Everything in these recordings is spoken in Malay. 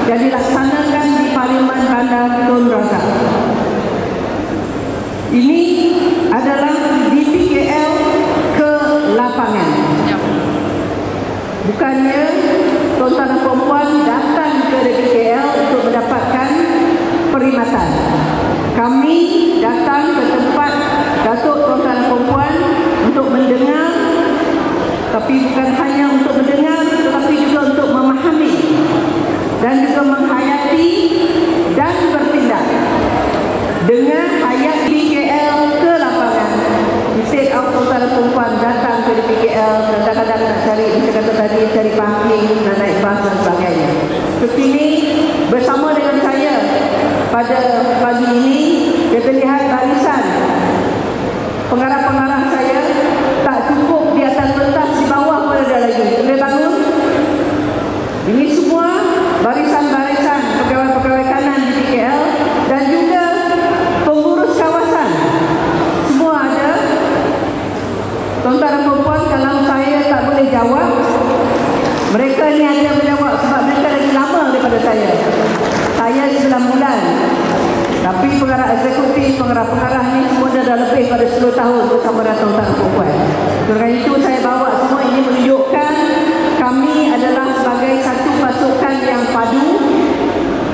yang dilaksanakan di Parlimen Bandar Tun Razak. Ini adalah DPKL ke lapangan. Bukannya tuan-tuan dan puan datang ke DPKL untuk mendapatkan perkhidmatan. Kami datang ke tempat Datuk tuan-tuan dan puan untuk mendengar, tapi bukan hanya untuk mendengar, tetapi juga untuk memahami dan juga menghayati dan bertindak dengan hayat DPKL ke lapangan. Instead of tuan-tuan dan puan datang ke DPKL, kadang-kadang nak cari, macam kata tadi, cari parking, nak naik bas dan sebagainya. Seperti ini, bersama dengan saya pada pagi ini, kita lihat barisan pengarah-pengarah saya tak cukup di atas pentas, di bawah pun ada lagi. Boleh bangun? Ini semua barisan-barisan pegawai-pegawai kanan di DPKL dan juga pengurus kawasan. Semua ada. Tuan-tuan dan puan, kalau saya tak boleh jawab, mereka ni ada menjawab sebab mereka lagi lama daripada saya. Saya 9 bulan. Tapi pengarah eksekutif, pengarah-pengarah ni semua dah lebih pada 10 tahun bersama dengan tuan-tuan dan puan. Dengan itu saya bawa semua ini menunjukkan kami adalah sebagai satu pasukan yang padu.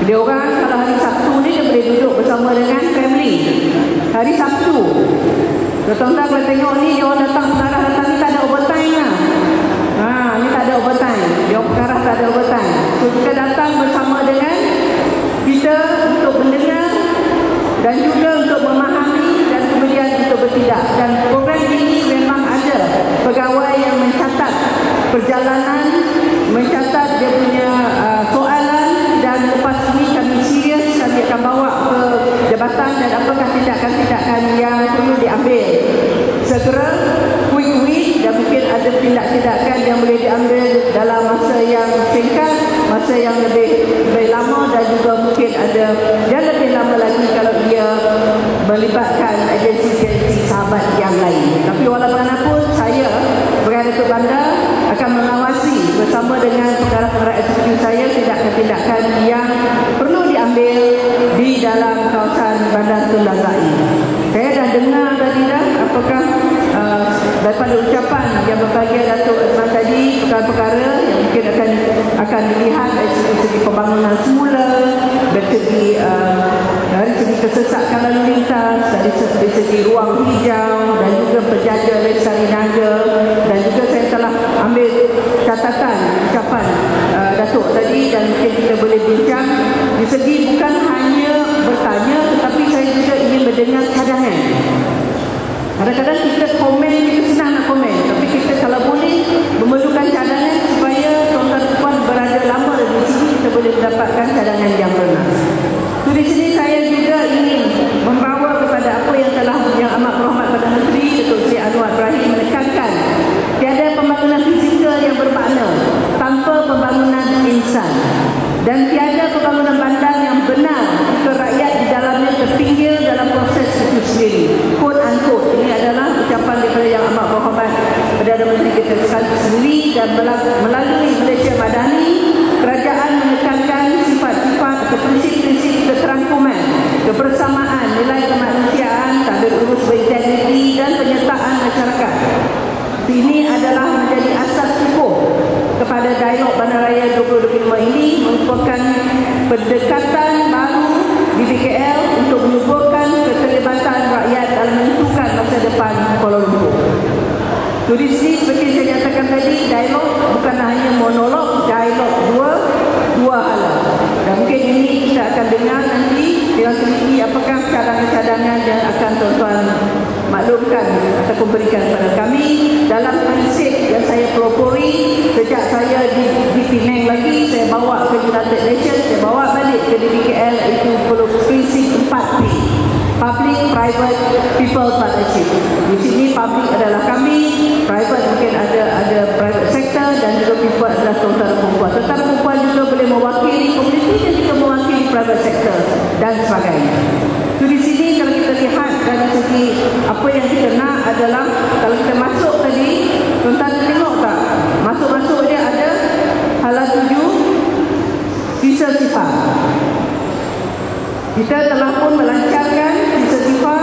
Dia orang kalau hari Sabtu ni dia boleh duduk bersama dengan family. Hari Sabtu. Tuan-tuan kalau tengok ni, dia orang datang, pengarah datang ni tak ada overtime lah. Ni tak ada overtime. Dia orang pengarah tak ada overtime. So kita datang bersama dengan kita untuk mendengar dan juga untuk memahami dan kemudian untuk bertindak. Dan program ini memang ada pegawai yang mencatat perjalanan, mencatat dia punya soalan, dan lepas ini kami serius, kami akan bawa ke jabatan dan apakah tindakan-tindakan yang perlu diambil segera, quick win, dan mungkin ada tindakan yang boleh diambil dalam masa yang singkat, masa yang lebih lama, dan juga mungkin ada yang lebih lama lagi kalau ia melibatkan agensi-agensi sahabat yang lain. Tapi walaupun saya berada di bandar akan mengawasi bersama dengan pengarah-pengarah eksekutif saya tindakan-tindakan yang perlu diambil di dalam kawasan Bandar Tun Razak ini. Saya dah dengar tadi apakah daripada ucapan yang berbahagia Datuk Azman tadi, perkara-perkara yang mungkin akan dilihat dari segi pembangunan semula, dari segi kesesakan lalu lintas, dari segi ruang hijau, dan juga penjaga lestari naga, dan juga saya telah ambil catatan ucapan Datuk tadi, dan mungkin kita boleh bincang di segi bukan hanya bertanya, tetapi saya juga ingin mendengar cadangan. Kadang-kadang kita komen, kita senang nak komen, tapi kita kalau boleh memerlukan cadangan supaya tuan-tuan puan berada lama di sini, kita boleh mendapatkan cadangan yang bernas. So, di sini saya juga ingin membawa kepada apa yang amat berhormat Perdana Menteri Datuk Seri Anwar Ibrahim menekankan, tiada pembangunan fizikal yang bermakna tanpa pembangunan insan, dan tiada pembangunan bandar yang benar jika rakyat di dalamnya terpinggir dalam proses itu sendiri. Quote unquote. Ini adalah ucapan daripada yang amat berhormat Perdana Menteri kita sendiri. Dan melalui Malaysia Madani, kerajaan menekankan sifat-sifat atau prinsip-prinsip keterangkuman, kebersamaan, nilai kemanusiaan, tanda urus berintegriti, dan penyertaan masyarakat. Ini adalah menjadi asas kukuh kepada dialog Bandaraya 2025 ini, merupakan pendekatan baru di DPKL untuk menyuburkan keterlibatan rakyat dalam menentukan masa depan Kuala Lumpur. Jadi seperti saya nyatakan tadi, dialog bukanlah hanya monolog, dialog dua hala. Dan mungkin ini kita akan dengar nanti dengan teliti apakah cadangan-cadangan yang akan tuan-tuan maklumkan ataupun berikan kepada kami dalam prinsip yang saya pelopori sejak saya di Penang lagi. Saya bawa ke United Nations, saya bawa balik ke DPKL, itu prinsip 4P, Public, Private, People Partnership. Di sini public adalah kami, private mungkin ada private sector, dan juga people adalah tuan-tuan dan perempuan. Tetapi perempuan juga boleh mewakili komuniti dan juga mewakili private sector dan sebagainya. So, di sini kalau kita lihat dari segi apa yang kita nak adalah, kalau kita masuk tadi, tuan-tuan tengok tak? Masuk-masuk dia ada hala 7, sisa-sisa. Kita telah pun melancarkan sisa-sisa.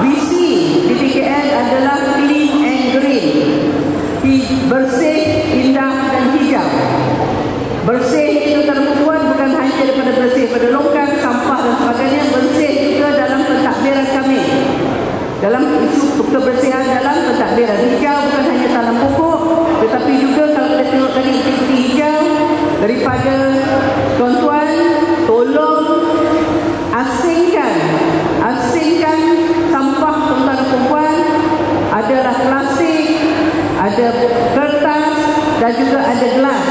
Visi di DKL adalah clean and green, bersih, indah dan hijau. Bersih itu terpuan bukan hanya daripada bersih pada longkang, sampah dan sebagainya, bersih juga dalam pentadbiran kami. Dalam isu kebersihan dalam pentadbiran hijau bukan hanya tanam pokok, tetapi juga kalau kita tengok tadi aktiviti hijau daripada tuan-tuan, tolong asingkan sampah tuan-tuan dan perempuan. Adalah plastik, ada kertas dan juga ada gelas.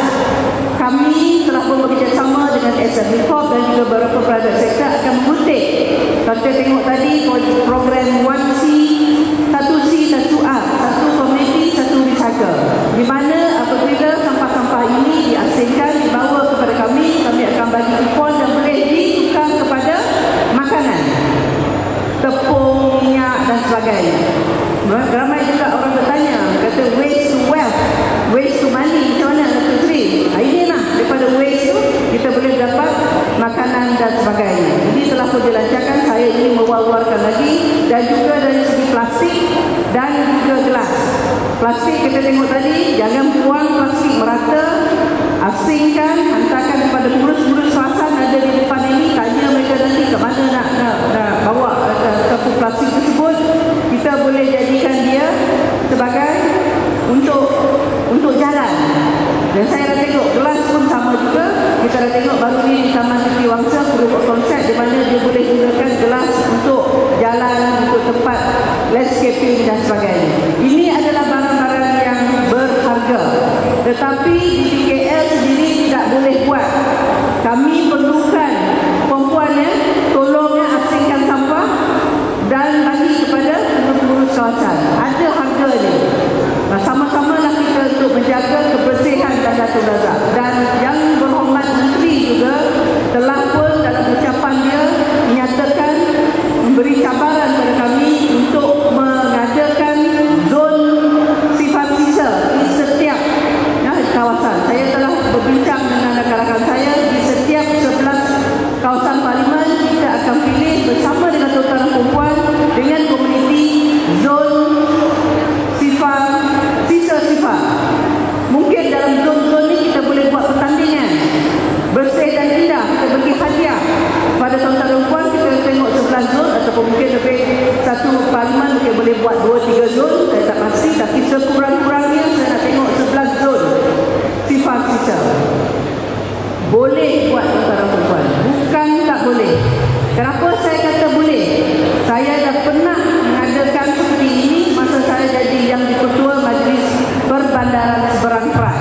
Kami telah bekerjasama dengan SME Corp dan juga beberapa private sector akan mengutip. Kalau kita tengok tadi program 1C, 1C, 1A, satu community, satu recycle, di mana apabila sampah-sampah ini diasingkan, dibawa kepada kami akan bagi kupon dan boleh ditukar kepada makanan, tepung, minyak dan sebagainya. Ramai juga orang bertanya, kata waste to wealth, waste to money, macam mana Dr. Sri? Inilah daripada waste tu kita boleh dapat makanan dan sebagainya. Ini telah pun dilancarkan. Saya ingin mewar-warkan lagi, dan juga dari segi plastik dan juga gelas. Plastik kita tengok tadi, jangan buang plastik merata, asingkan, hantarkan kepada pengurus-pengurus swastan ada di depan ini, tanya mereka nanti ke mana nak bawa tepung plastik tersebut. Kita boleh jadikan dia sebagai untuk jalan. Dan saya dah tengok gelas pun sama juga. Kita dah tengok baru ni di Taman Siti Wangsa berubah konsep di mana dia boleh gunakan gelas untuk jalan, untuk tempat landscaping dan sebagainya. Ini adalah barang-barang yang berharga, tetapi di DKL sendiri tidak boleh buat. Kami perlukan perempuan tolongnya asingkan sampah dan bagi kepada pengurus kawasan. Ada harganya. Sama-samalah kita untuk menjaga kebersihan dan Datuk Razak. Dan yang berhormat Menteri juga telah pun dalam ucapan dia menyatakan, memberi cabaran kepada kami untuk mengadakan zon sifat sisa di setiap kawasan. Saya telah berbincang dengan rakan-rakan saya, di setiap 11 kawasan parlimen kita akan pilih bersama dengan tuan-tuan perempuan dengan komuniti zon sisa-sifat. Mungkin dalam zon-zon ni kita boleh buat pertandingan bersih dan indah. Kita bagi hadiah pada tuan-tuan perempuan. Kita tengok 11 zon, ataupun mungkin lebih satu parlimen mungkin boleh buat 2-3 zon, saya tak pasti, tapi sekurang-kurangnya saya nak tengok 11 zon sifat sisa. Boleh buat tuan-tuan perempuan, bukan tak boleh. Kenapa saya kata boleh? Saya dah pernah mengadakan seperti ini masa saya jadi yang di-Ketua Majlis Perbandaran Seberang Perak.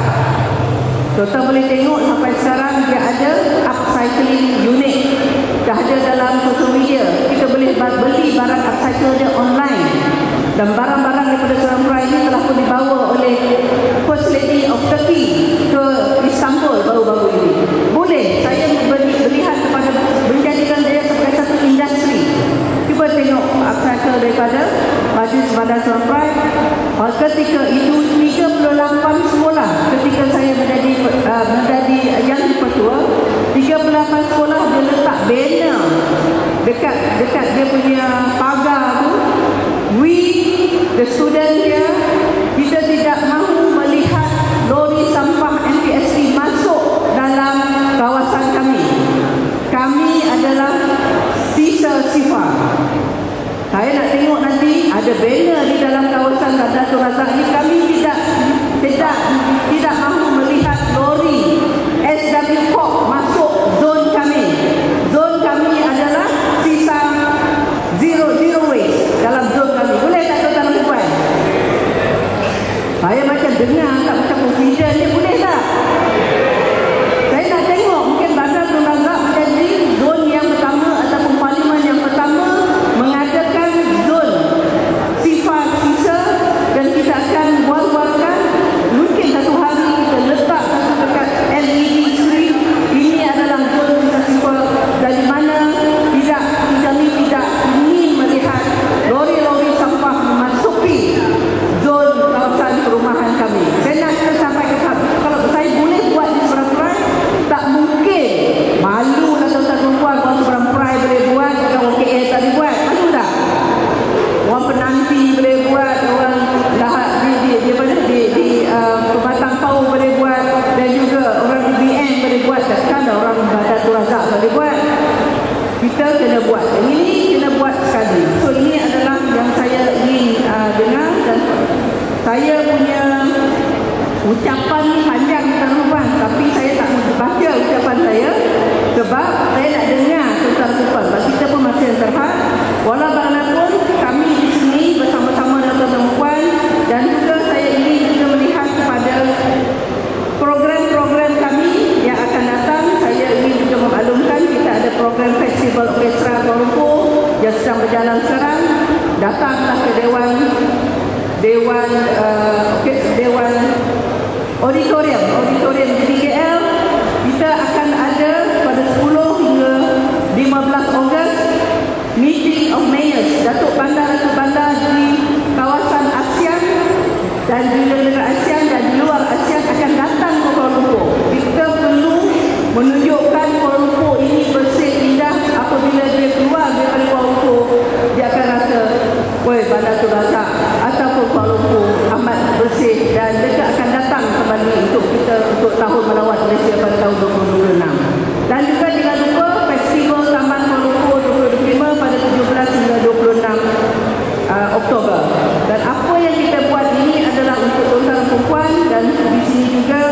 Tuan-tuan boleh tengok sampai sekarang dia ada upcycling unit. Dah ada dalam social media. Kita boleh beli barang upcycle dia online. Dan barang-barang daripada Seberang Perak ini telah pun dibawa oleh First Lady of Turkey ke Istanbul baru-baru ini. Boleh saya melihat kepada menjadikan dia sebagai satu industri. Cuba tengok upcycle daripada Majlis Perbandaran Seberang Perak. Ketika itu 38 sekolah, ketika saya menjadi yang di-Ketua, 38 sekolah dia letak banner dekat dia punya pagar tu, we the student here, kita tidak mahu melihat lori sampah MPSP masuk dalam kawasan kami. Kami adalah sisa-sifat. Saya nak tengok nanti ada banner di dalam kawasan Datuk Razak ini. Kami tidak mahu melihat lori SW Corp masuk zon kami. Zon kami adalah sisa zero waste dalam zon kami. Boleh tak tuan-tuan dan puan? Saya macam dengar tak macam confident ni, boleh tak? Saya nak tengok mungkin Bandar Tun Razak menjadi zon yang pertama ataupun parlimen yang pertama mengadakan zon sifat sisa, dan kita akan war-warkan. Mungkin satu hari buat, kita kena buat. Ini kena buat sekali. So ini adalah yang saya ingin dengar, dan saya punya ucapan ni panjang tuan-tuan, tapi saya tak mahu baca ucapan saya sebab saya nak dengar tuan-tuan. Kita pun masih yang terhad. Walau bagaimanapun kami di sini bersama-sama dengan tuan-tuan, dan juga saya ingin juga melihat kepada program-program kami yang akan datang. Saya ingin juga memaklumkan kita ada program Festival Orkestra Kuala Lumpur yang sedang berjalan sekarang. Datanglah ke Dewan Auditorium di KL. Kita akan ada pada 10 hingga 15 Ogos Meeting of Mayors, Datuk Bandar di kawasan ASEAN dan di negara ASEAN dan di luar ASEAN akan datang ke Kuala Lumpur. Kita perlu menunjukkan Kuala Lumpur ini bersih, indah. Apabila dia keluar dari Kuala Lumpur, dia akan rasa, woi, Bandar Tun Razak ataupun Kuala Lumpur amat bersih, dan mereka akan datang kembali untuk kita untuk tahun melawat Malaysia pada tahun 2026. Dan juga jangan lupa Festival Taman Kuala Lumpur 2025 pada 17 hingga 26 Oktober. Dan apa yang kita buat ini adalah untuk tuan-tuan perempuan, dan di sini juga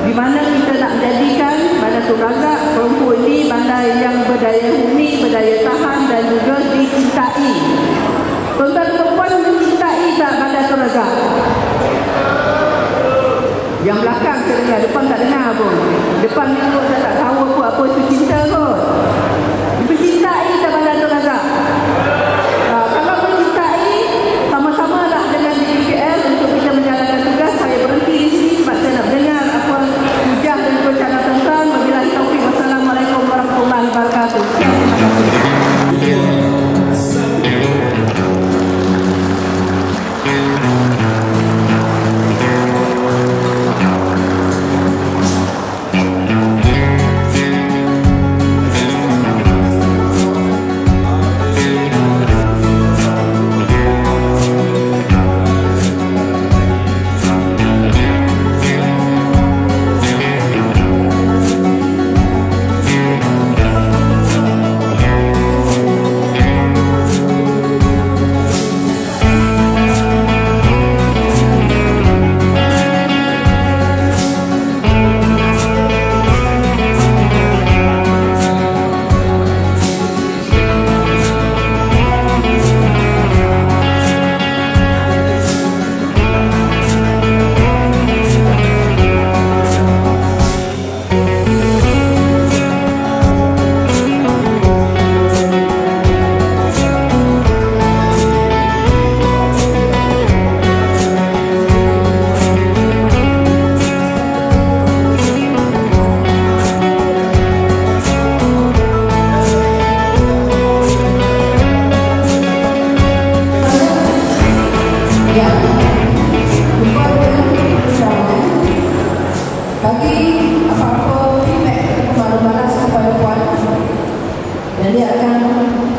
di mana kita nak menjadikan Bandar Tun Razak Kuala Lumpur ini bandar yang berdaya huni, berdaya tahan dan juga dicintai. Tuan-tuan perempuan mencintai tak Bandar Tun Razak? Yang belakang saya dengar, depan tak dengar pun. Depan ni kot saya tak tahu apa itu cinta kot. Mencintai tak Bandar Tun Razak? Kalau mencintai, sama-sama lah dengan DPKL untuk kita menjalankan tugas. Saya berhenti di sini sebab saya nak dengar apa hujah dan perbincangan tuan-tuan. Wabillahi taufiq. Wassalamualaikum warahmatullahi wabarakatuh. Terima kasih.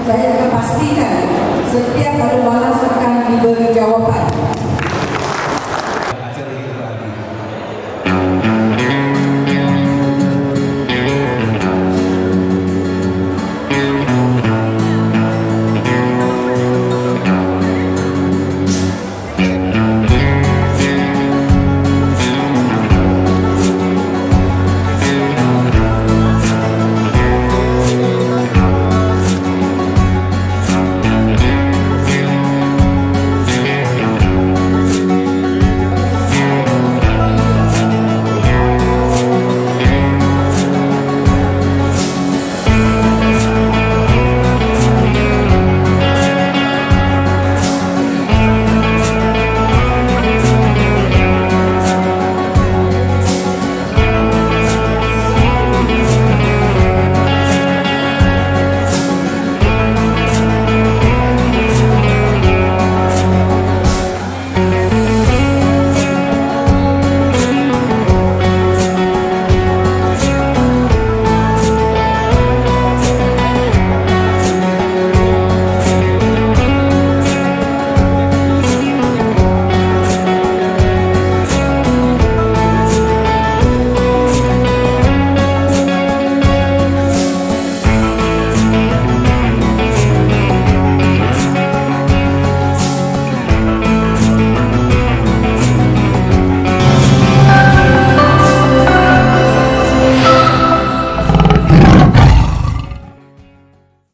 Saya akan pastikan setiap ada balas akan diberi